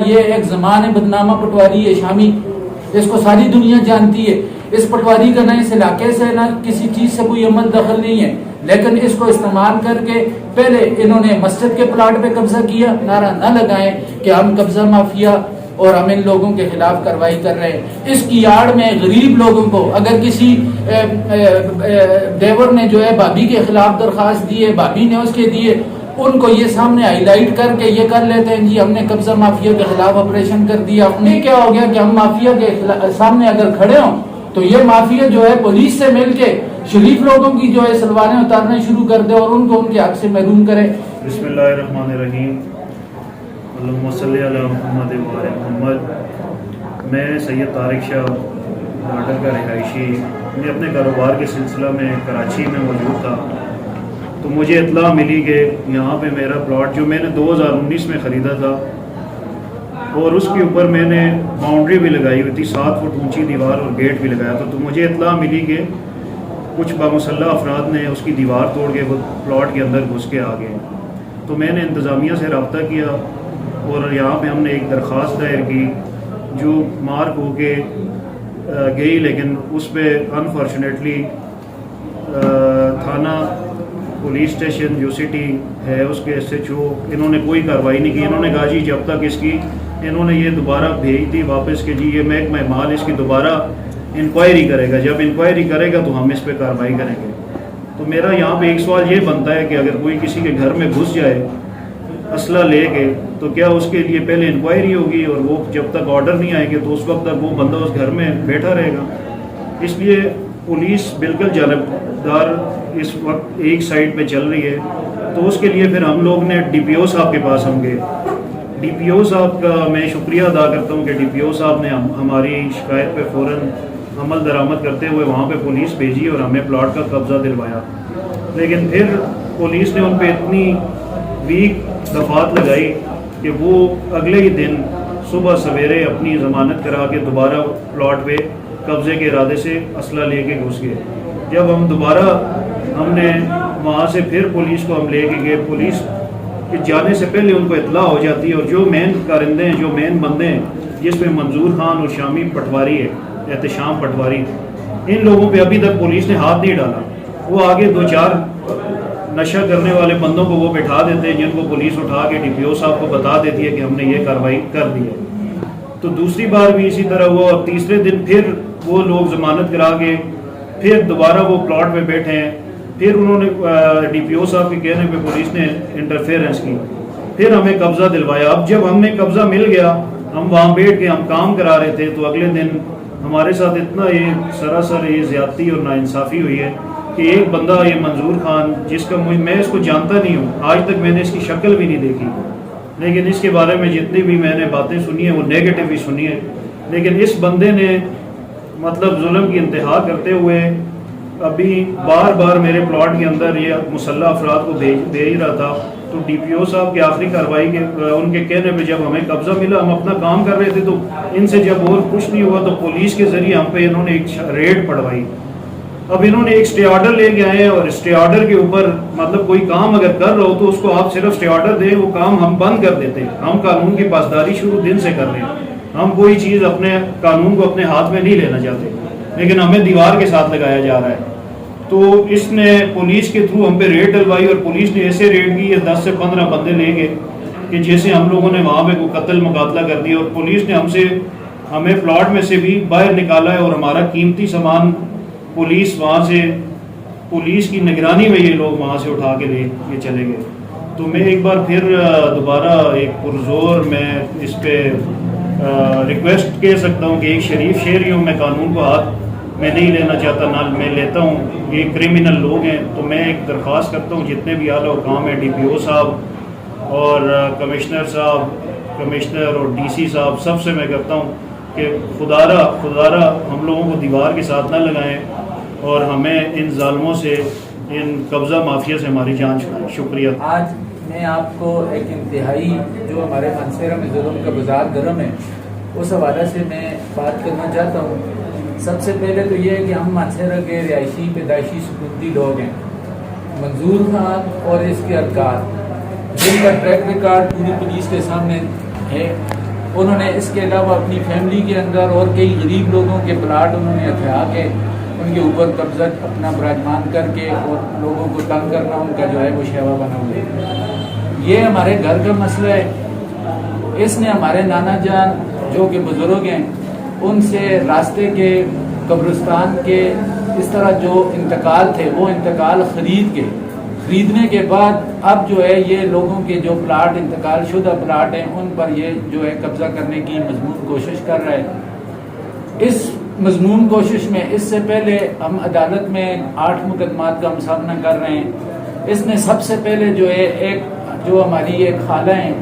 یہ ایک زمان بدنامہ پٹواری ہے شامی، اس کو ساری دنیا جانتی ہے۔ اس پٹواری کا نہ اس علاقے سے نہ کسی چیز سے کوئی عمل دخل نہیں ہے، لیکن اس کو استعمال کر کے پہلے انہوں نے مسجد کے پلاٹ پہ قبضہ کیا۔ نعرہ نہ لگائیں کہ ہم قبضہ مافیا اور ہم ان لوگوں کے خلاف کارروائی کر رہے ہیں۔ اس کی آڑ میں غریب لوگوں کو، اگر کسی دیور نے جو ہے بھابھی کے خلاف درخواست دی ہے، بھابھی نے اس کے دیے، ان کو یہ سامنے ہائی لائٹ کر کے یہ کر لیتے ہیں جی ہم نے قبضہ مافیا کے خلاف آپریشن کر دیا۔ اپنے کیا ہو گیا کہ ہم مافیا کے سامنے اگر کھڑے ہوں تو یہ مافیا جو ہے پولیس سے مل کے شریف لوگوں کی جو ہے سلواریں اتارنا شروع کر دے اور ان کو ان کے حق سے محروم کرے۔ بسم اللہ الرحمن الرحیم، اللہم صلی علی محمد و آل محمد۔ میں سید طارق شاہ ڈاڈر کا رہائشی، میں اپنے کاروبار کے سلسلہ میں کراچی میں موجود تھا، تو مجھے اطلاع ملی کہ یہاں پہ میرا پلاٹ جو میں نے 2019 میں خریدا تھا اور اس کے اوپر میں نے باؤنڈری بھی لگائی ہوئی تھی، 7 فٹ اونچی دیوار اور گیٹ بھی لگایا تھا، تو مجھے اطلاع ملی کہ کچھ بامسلح افراد نے اس کی دیوار توڑ کے وہ پلاٹ کے اندر گھس کے آ گئے۔ تو میں نے انتظامیہ سے رابطہ کیا اور یہاں پہ ہم نے ایک درخواست دائر کی جو مارک ہو کے گئی، لیکن اس پہ انفارچونیٹلی تھانہ پولیس اسٹیشن جو سٹی ہے اس کے SHO انہوں نے کوئی کارروائی نہیں کی۔ انہوں نے کہا جی جب تک اس کی انہوں نے یہ دوبارہ بھیج دی واپس کہ جی یہ محکمہ مال اس کی دوبارہ انکوائری کرے گا، جب انکوائری کرے گا تو ہم اس پہ کارروائی کریں گے۔ تو میرا یہاں پہ ایک سوال یہ بنتا ہے کہ اگر کوئی کسی کے گھر میں گھس جائے اسلحہ لے کے تو کیا اس کے لیے پہلے انکوائری ہوگی اور وہ جب تک آرڈر نہیں آئے گے تو اس وقت تک وہ بندہ اس گھر میں بیٹھا رہے گا؟ اس لیے پولیس بالکل جانبدار اس وقت ایک سائڈ پہ چل رہی ہے، تو اس کے لیے پھر ہم لوگ نے DPO صاحب کے پاس ہم گئے۔ DPO صاحب کا میں شکریہ ادا کرتا ہوں کہ DPO صاحب نے ہماری شکایت پہ فوراً عمل درآمد کرتے ہوئے وہاں پہ پولیس بھیجی اور ہمیں پلاٹ کا قبضہ دلوایا، لیکن پھر پولیس نے ان پہ اتنی ویک دفعات لگائی کہ وہ اگلے ہی دن صبح سویرے اپنی ضمانت کرا کے دوبارہ پلاٹ پہ قبضے کے ارادے سے اسلحہ لے کے گھس گئے۔ جب ہم دوبارہ ہم نے وہاں سے پھر پولیس کو ہم لے کے گئے، پولیس کے جانے سے پہلے ان کو اطلاع ہو جاتی ہے، اور جو مین کارندے ہیں، جو مین بندے ہیں جس میں منظور خان اور شامی پٹواری ہے، احتشام پٹواری، ان لوگوں پہ ابھی تک پولیس نے ہاتھ نہیں ڈالا۔ وہ آگے 2-4 نشہ کرنے والے بندوں کو وہ بٹھا دیتے ہیں جن کو پولیس اٹھا کے DPO صاحب کو بتا دیتی ہے کہ ہم نے یہ کارروائی کر دی ہے۔ تو دوسری بار بھی اسی طرح ہوا، اور تیسرے دن پھر وہ لوگ ضمانت کرا کے پھر دوبارہ وہ پلاٹ پہ بیٹھے ہیں، پھر انہوں نے DPO صاحب کے کہنے پہ پولیس نے انٹرفیئرنس کی، پھر ہمیں قبضہ دلوایا۔ اب جب ہم نے قبضہ مل گیا، ہم وہاں بیٹھ کے ہم کام کرا رہے تھے، تو اگلے دن ہمارے ساتھ اتنا یہ سراسر یہ زیادتی اور ناانصافی ہوئی ہے کہ ایک بندہ یہ منظور خان، جس کا میں اس کو جانتا نہیں ہوں، آج تک میں نے اس کی شکل بھی نہیں دیکھی، لیکن اس کے بارے میں جتنی بھی میں نے باتیں سنی ہیں وہ نیگیٹو ہی سنی ہے، لیکن اس بندے نے مطلب ظلم کی انتہا کرتے ہوئے ابھی بار بار میرے پلاٹ کے اندر یہ مسلح افراد کو بھیج رہا تھا۔ تو DPO صاحب کی آخری کارروائی کے ان کے کہنے پہ جب ہمیں قبضہ ملا، ہم اپنا کام کر رہے تھے، تو ان سے جب اور کچھ نہیں ہوا تو پولیس کے ذریعے ہم پہ انہوں نے ایک ریڈ پڑوائی۔ اب انہوں نے ایک اسٹے آرڈر لے کے آئے ہیں، اور اسٹے آرڈر کے اوپر مطلب کوئی کام اگر کر رہا ہو تو اس کو آپ صرف اسٹے آرڈر دیں، وہ کام ہم بند کر دیتے ہیں۔ ہم قانون کی پاسداری شروع دن سے کر رہے ہیں، ہم کوئی چیز اپنے قانون کو اپنے ہاتھ میں نہیں لینا چاہتے، لیکن ہمیں دیوار کے ساتھ لگایا جا رہا ہے۔ تو اس نے پولیس کے تھرو ہم پہ ریڈ ڈلوائی، اور پولیس نے ایسے ریڈ کی ہے 10 سے 15 بندے لے گئے کہ جیسے ہم لوگوں نے وہاں پہ کوئی قتل مقاتلہ کر دیا، اور پولیس نے ہمیں پلاٹ میں سے بھی باہر نکالا ہے، اور ہمارا قیمتی سامان پولیس وہاں سے پولیس کی نگرانی میں یہ لوگ وہاں سے اٹھا کے لے کے چلے گئے۔ تو میں ایک بار پھر دوبارہ ایک پرزور میں اس پہ ریکویسٹ کہہ سکتا ہوں کہ ایک شریف شہری ہوں، میں قانون کو ہاتھ میں نہیں لینا چاہتا، نہ میں لیتا ہوں، یہ کرمنل لوگ ہیں۔ تو میں ایک درخواست کرتا ہوں جتنے بھی اعلیٰ حکام ہیں، DPO صاحب اور کمشنر صاحب، کمشنر اور DC صاحب، سب سے میں کرتا ہوں کہ خدارہ ہم لوگوں کو دیوار کے ساتھ نہ لگائیں اور ہمیں ان ظالموں سے، ان قبضہ مافیا سے ہماری جان چھڑائیں۔ شکریہ۔ آج میں آپ کو ایک انتہائی جو ہمارے مانسہرہ میں ظلم کا بازار گرم ہے اس حوالے سے میں بات کرنا چاہتا ہوں۔ سب سے پہلے تو یہ ہے کہ ہم مانسہرہ کے رہائشی پیدائشی سکونتی لوگ ہیں۔ منظور خان اور اس کے ارکان جن کا ٹریک ریکارڈ پوری پولیس کے سامنے ہے، انہوں نے اس کے علاوہ اپنی فیملی کے اندر اور کئی غریب لوگوں کے پلاٹ انہوں نے ہتھیا کے ان کے اوپر قبضہ اپنا براجمان کر کے اور لوگوں کو تنگ کرنا ان کا جو ہے وہ شیوا بنا ہوا ہے۔ یہ ہمارے گھر کا مسئلہ ہے۔ اس نے ہمارے نانا جان جو کہ بزرگ ہیں ان سے راستے کے قبرستان کے اس طرح جو انتقال تھے وہ انتقال خریدنے کے بعد اب جو ہے یہ لوگوں کے جو پلاٹ انتقال شدہ پلاٹ ہیں ان پر یہ جو ہے قبضہ کرنے کی مضمون کوشش کر رہا ہے۔ اس مضمون کوشش میں اس سے پہلے ہم عدالت میں 8 مقدمات کا ہم سامنا کر رہے ہیں۔ اس نے سب سے پہلے جو ہے ایک جو ہماری ایک خالہ ہیں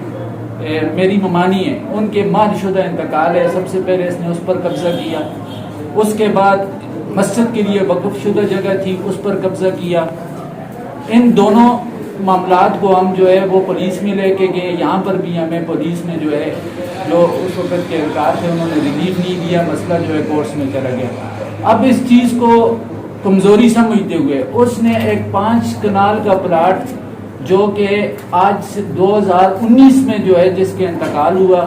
میری ممانی ہیں ان کے مال شدہ انتقال ہے، سب سے پہلے اس نے اس پر قبضہ کیا۔ اس کے بعد مسجد کے لیے وقف شدہ جگہ تھی اس پر قبضہ کیا۔ ان دونوں معاملات کو ہم جو ہے وہ پولیس میں لے کے گئے، یہاں پر بھی ہمیں پولیس نے جو ہے جو اس وقت کے اہلکار تھے انہوں نے ریلیف نہیں دیا، مسئلہ جو ہے کورٹس میں چلا گیا۔ اب اس چیز کو کمزوری سمجھتے ہوئے اس نے ایک 5 کنال کا پلاٹ جو کہ آج سے 2019 میں جو ہے جس کے انتقال ہوا،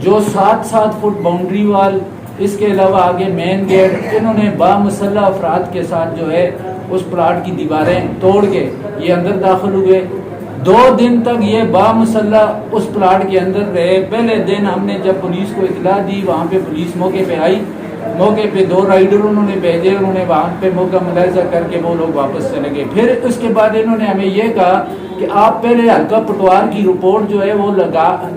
جو 7 فٹ باؤنڈری وال، اس کے علاوہ آگے مین گیٹ، انہوں نے بامسلح افراد کے ساتھ جو ہے اس پلاٹ کی دیواریں توڑ کے یہ اندر داخل ہوئے۔ 2 دن تک یہ بامسلح اس پلاٹ کے اندر رہے۔ پہلے دن ہم نے جب پولیس کو اطلاع دی وہاں پہ پولیس موقع پہ آئی، موقع پہ 2 رائڈر انہوں نے بھیجے، انہوں نے وہاں پہ موقع ملاحظہ کر کے وہ لوگ واپس چلے گئے۔ پھر اس کے بعد انہوں نے ہمیں یہ کہا کہ آپ پہلے حلقہ پٹوار کی رپورٹ جو ہے وہ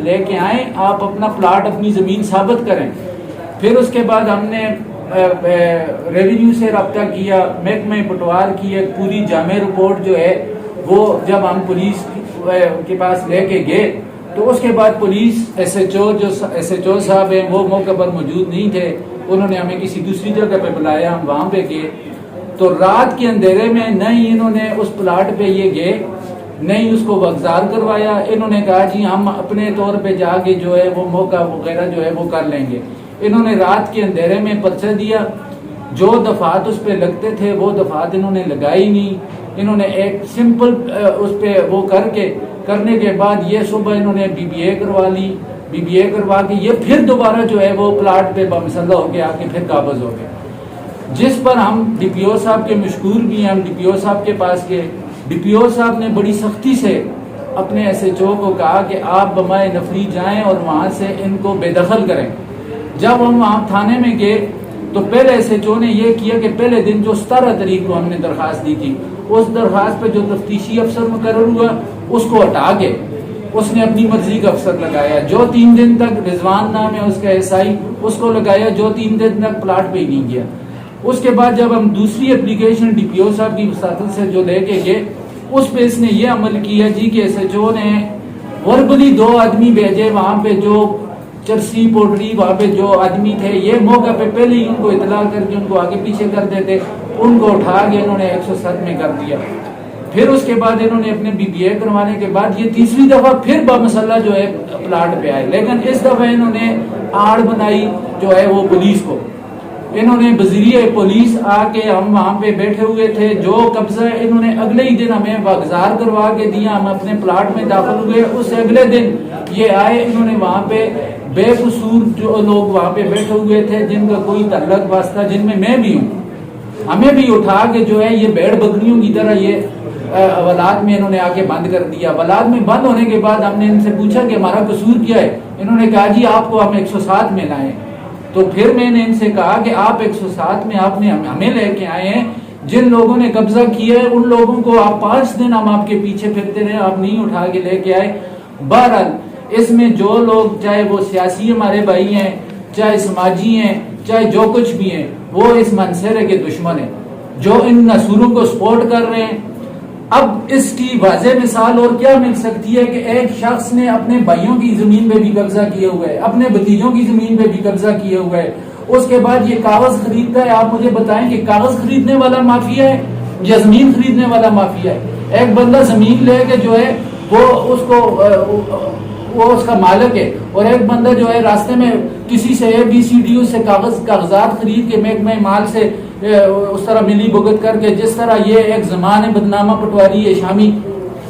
لے کے آئیں، آپ اپنا پلاٹ اپنی زمین ثابت کریں۔ پھر اس کے بعد ہم نے ریونیو سے رابطہ کیا، محکمہ پٹوار کی ایک پوری جامع رپورٹ جو ہے وہ جب ہم پولیس کے پاس لے کے گئے تو اس کے بعد پولیس ایس ایچ او صاحب ہیں وہ موقع پر موجود نہیں تھے، انہوں نے ہمیں کسی دوسری جگہ پہ بلایا، ہم وہاں پہ گئے تو رات کے اندھیرے میں نہ ہی انہوں نے اس پلاٹ پہ یہ گئے نہ ہی اس کو وگزار کروایا۔ انہوں نے کہا جی ہم اپنے طور پہ جا کے جو ہے وہ موقع وغیرہ جو ہے وہ کر لیں گے۔ انہوں نے رات کے اندھیرے میں پرچہ دیا، جو دفعات اس پہ لگتے تھے وہ دفعات انہوں نے لگائی نہیں۔ انہوں نے ایک سمپل اس پہ وہ کرنے کے بعد یہ صبح انہوں نے بی بی اے کروا لی، بی بی اے کروا کے یہ پھر دوبارہ جو ہے وہ پلاٹ پہ بامسلح ہو کے آ کے پھر قابض ہو گئے، جس پر ہم ڈی پی او صاحب کے مشکور بھی ہیں۔ ہم ڈی پی او صاحب کے پاس گئے، ڈی پی او صاحب نے بڑی سختی سے اپنے ایس ایچ او کو کہا کہ آپ بمائے نفری جائیں اور وہاں سے ان کو بے دخل کریں۔ جب ہم وہاں تھانے میں گئے تو پہلے ایس ایچ او نے یہ کیا کہ پہلے دن جو 17 تاریخ کو ہم نے درخواست دی تھی اس درخواست پہ جو تفتیشی افسر مقرر ہوا اس کو ہٹا کے اس نے اپنی مرضی کا افسر لگایا، جو 3 دن تک رضوان نام ہے اس کا ایس آئی اس کو لگایا جو 3 دن تک پلاٹ پہ ہی نہیں گیا۔ اس کے بعد جب ہم دوسری اپلیکیشن ڈی پی او صاحب کی وساطت سے جو لے کے گئے اس پہ اس نے یہ عمل کیا جی کہ ایس ایچ او نے وربلی 2 آدمی بھیجے وہاں پہ جو چرسی پوٹری وہاں پہ جو آدمی تھے یہ موقع پہ پہلے ہی ان کو اطلاع کر کے ان کو آگے پیچھے کر دیتے، ان کو اٹھا کے انہوں نے 107 میں کر دیا۔ پھر اس کے بعد انہوں نے اپنے بی بی اے کروانے کے بعد یہ تیسری دفعہ پھر بامسلح جو ہے پلاٹ پہ آئے، لیکن اس دفعہ انہوں نے آڑ بنائی جو ہے وہ پولیس کو۔ انہوں نے بذریعہ پولیس آ کے ہم وہاں پہ بیٹھے ہوئے تھے، جو قبضہ انہوں نے اگلے ہی دن ہمیں واگزار کروا کے دیا، ہم اپنے پلاٹ میں داخل ہوئے، اس سے اگلے دن یہ آئے، انہوں نے وہاں پہ بے قصور جو لوگ وہاں پہ بیٹھے ہوئے تھے جن کا کوئی تعلق واسطہ، جن میں بھی ہوں، ہمیں بھی اٹھا کے جو ہے یہ بھیڑ بکریوں کی طرح یہ ولاد میں انہوں نے آ کے بند کر دیا۔ ولاد میں بند ہونے کے بعد ہم نے ان سے پوچھا کہ ہمارا قصور کیا ہے، انہوں نے کہا جی آپ کو ہم 107 میں لائیں۔ تو پھر میں نے ان سے کہا کہ آپ 107 میں آپ نے ہمیں لے کے آئے ہیں، جن لوگوں نے قبضہ کیا ہے ان لوگوں کو آپ 5 دن ہم آپ کے پیچھے پھرتے رہے، آپ نہیں اٹھا کے لے کے آئے۔ بہرحال اس میں جو لوگ چاہے وہ سیاسی ہمارے بھائی ہیں، چاہے سماجی ہیں، چاہے جو کچھ بھی ہیں، وہ اس منصرے کے دشمن ہیں جو ان نصوروں کو سپورٹ کر رہے ہیں۔ اب اس کی واضح مثال اور کیا مل سکتی ہے کہ ایک شخص نے اپنے بھائیوں کی زمین پہ بھی قبضہ کیا ہوا ہے، اپنے بھتیجوں کی زمین پہ بھی قبضہ کیا ہوا ہے، اس کے بعد یہ کاغذ خریدتا ہے۔ آپ مجھے بتائیں کہ کاغذ خریدنے والا مافیا ہے یا زمین خریدنے والا مافیا ہے؟ ایک بندہ زمین لے کے جو ہے وہ اس کا مالک ہے، اور ایک بندہ جو ہے راستے میں کسی سے ABCD سے کاغذات خرید کے محکمہ مال سے اس طرح ملی بھگت کر کے، جس طرح یہ ایک زمان بدنامہ پٹواری ہے شامی،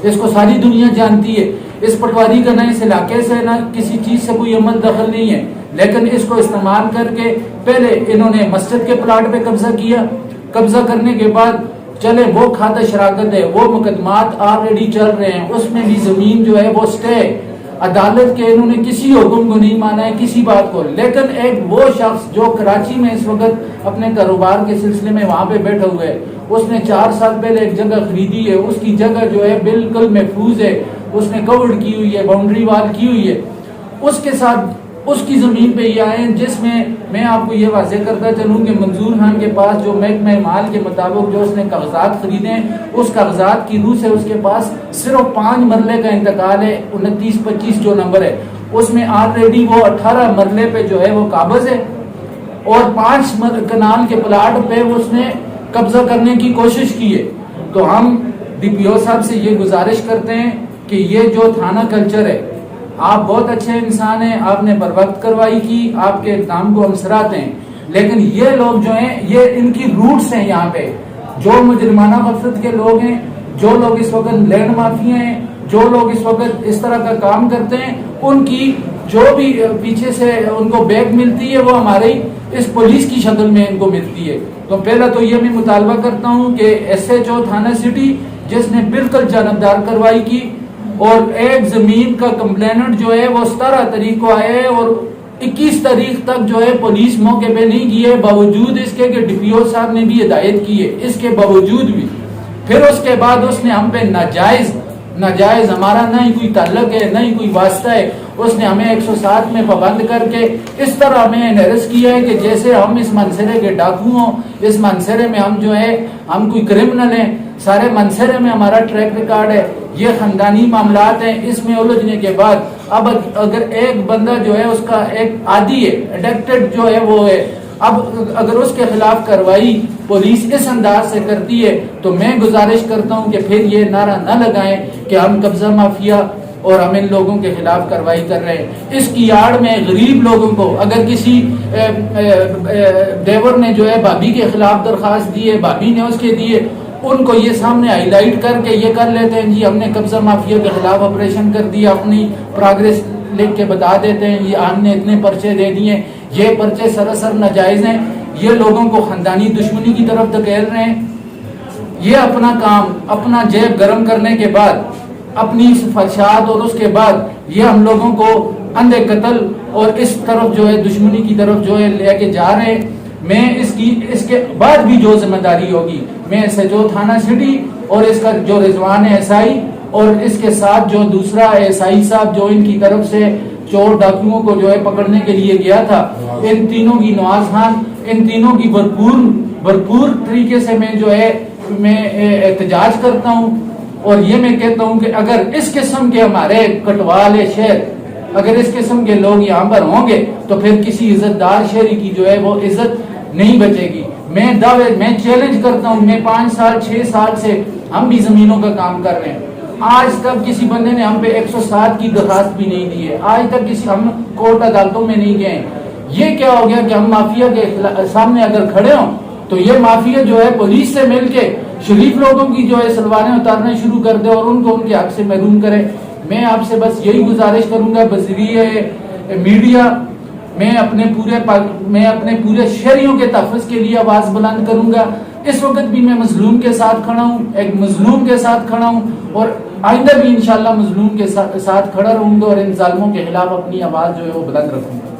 اس کو ساری دنیا جانتی ہے، اس پٹواری کا نہ اس علاقے سے نہ کسی چیز سے کوئی عمل دخل نہیں ہے، لیکن اس کو استعمال کر کے پہلے انہوں نے مسجد کے پلاٹ پہ قبضہ کیا، قبضہ کرنے کے بعد چلے وہ کھاتا شراکت ہے، وہ مقدمات آلریڈی چل رہے ہیں، اس میں بھی زمین جو ہے وہ سٹے عدالت کے، انہوں نے کسی حکم کو نہیں مانا ہے، کسی بات کو. لیکن ایک وہ شخص جو کراچی میں اس وقت اپنے کاروبار کے سلسلے میں وہاں پہ بیٹھا ہوا ہے، اس نے 4 سال پہلے ایک جگہ خریدی ہے، اس کی جگہ جو ہے بالکل محفوظ ہے، اس نے کورڈ کی ہوئی ہے، باؤنڈری وال کی ہوئی ہے، اس کے ساتھ اس کی زمین پہ یہ آئے، جس میں آپ کو یہ واضح کرتا چلوں کہ منظور خان کے پاس جو محکمہ مال کے مطابق جو اس نے کاغذات خریدے ہیں، اس کاغذات کی روح سے اس کے پاس صرف 5 مرلے کا انتقال ہے، 29-25 جو نمبر ہے، اس میں آلریڈی وہ 18 مرلے پہ جو ہے وہ قابض ہے، اور 5 کنال کے پلاٹ پہ اس نے قبضہ کرنے کی کوشش کی ہے. تو ہم ڈی پی او صاحب سے یہ گزارش کرتے ہیں کہ یہ جو تھانہ کلچر ہے، آپ بہت اچھے انسان ہیں، آپ نے بر وقت کارروائی کی، آپ کے اقدام کو ہم سراہتے ہیں، لیکن یہ لوگ جو ہیں یہ ان کی روٹس ہیں، یہاں پہ جو مجرمانہ مقصد کے لوگ ہیں، جو لوگ اس وقت لینڈ مافیا ہیں، جو لوگ اس وقت اس طرح کا کام کرتے ہیں، ان کی جو بھی پیچھے سے ان کو بیک ملتی ہے وہ ہماری اس پولیس کی شکل میں ان کو ملتی ہے. تو پہلا تو یہ میں مطالبہ کرتا ہوں کہ ایس ایچ او تھانہ سٹی جس نے بالکل جانبدار کارروائی کی، اور ایک زمین کا کمپلیننٹ جو ہے وہ 17 تاریخ کو آئے اور 21 تاریخ تک جو ہے پولیس موقع پہ نہیں کی ہے، باوجود اس کے کہ ڈی پی او صاحب نے بھی ہدایت کی ہے، اس کے باوجود بھی پھر اس کے بعد اس نے ہم پہ ناجائز ہمارا نہ ہی کوئی تعلق ہے نہ ہی کوئی واسطہ ہے، اس نے ہمیں 107 میں پابند کر کے اس طرح ہمیں انحرس کیا ہے کہ جیسے ہم اس منصرے کے ڈاکو ہوں، اس منصرے میں ہم جو ہے ہم کوئی کرمنل ہیں، سارے منصرے میں ہمارا ٹریک ریکارڈ ہے، یہ خاندانی معاملات ہیں. اس میں الجھنے کے بعد اب اگر ایک بندہ جو ہے اس کا ایک عادی ہے، ایڈکٹڈ جو ہے وہ ہے، اب اگر اس کے خلاف کارروائی پولیس اس انداز سے کرتی ہے تو میں گزارش کرتا ہوں کہ پھر یہ نعرہ نہ لگائیں کہ ہم قبضہ مافیا اور ہم ان لوگوں کے خلاف کارروائی کر رہے ہیں. اس کی آڑ میں غریب لوگوں کو اگر کسی دیور نے جو ہے بھابھی کے خلاف درخواست دی ہے، بھابھی نے اس کے دیے، ان کو یہ سامنے ہائی لائٹ کر کے یہ کر لیتے ہیں جی ہم نے قبضہ مافیا کے خلاف آپریشن کر دیا، اپنی پروگریس لکھ کے بتا دیتے ہیں یہ ہم نے اتنے پرچے دے دیے. یہ پرچے سراسر ناجائز ہیں، یہ لوگوں کو خاندانی دشمنی کی طرف دھکیل رہے ہیں. یہ اپنا کام اپنا جیب گرم کرنے کے بعد اپنی سفارشات اور اس کے بعد یہ ہم لوگوں کو اندھے قتل اور اس طرف جو ہے دشمنی کی طرف جو ہے لے کے جا رہے ہیں. میں اس کے بعد بھی جو ذمہ داری ہوگی میں ایس ایچ او تھانہ سٹی اور اس کا جو رضوان ایس آئی اور اس کے ساتھ جو دوسرا ایس آئی صاحب جو ان کی طرف سے چور ڈاکوؤں کو جو ہے پکڑنے کے لیے گیا تھا، ان تینوں کی نواز خان، ان تینوں کی بھرپور طریقے سے میں جو ہے میں احتجاج کرتا ہوں. اور یہ میں کہتا ہوں کہ اگر اس قسم کے ہمارے کٹوال شہر اگر اس قسم کے لوگ یہاں پر ہوں گے تو پھر کسی عزت دار شہری کی جو ہے وہ عزت نہیں بچے گی. میں چیلنج کرتا ہوں، میں 5 سال 6 سال سے ہم بھی زمینوں کا کام کر رہے ہیں، آج تک کسی بندے نے ہم پہ 107 کی درخواست بھی نہیں دی ہے، آج تک ہم کورٹ عدالتوں میں نہیں گئے. یہ کیا ہو گیا کہ ہم مافیا کے سامنے اگر کھڑے ہوں تو یہ مافیا جو ہے پولیس سے مل کے شریف لوگوں کی جو ہے سلوانیں اتارنا شروع کر دے اور ان کو ان کے حق سے محروم کرے. میں آپ سے بس یہی گزارش کروں گا بذریعہ میڈیا، میں اپنے پورے شہریوں کے تحفظ کے لیے آواز بلند کروں گا. اس وقت بھی میں مظلوم کے ساتھ کھڑا ہوں، ایک مظلوم کے ساتھ کھڑا ہوں، اور آئندہ بھی انشاءاللہ مظلوم کے ساتھ کھڑا رہوں گا اور ان ظالموں کے خلاف اپنی آواز جو ہے وہ بلند رکھوں گا.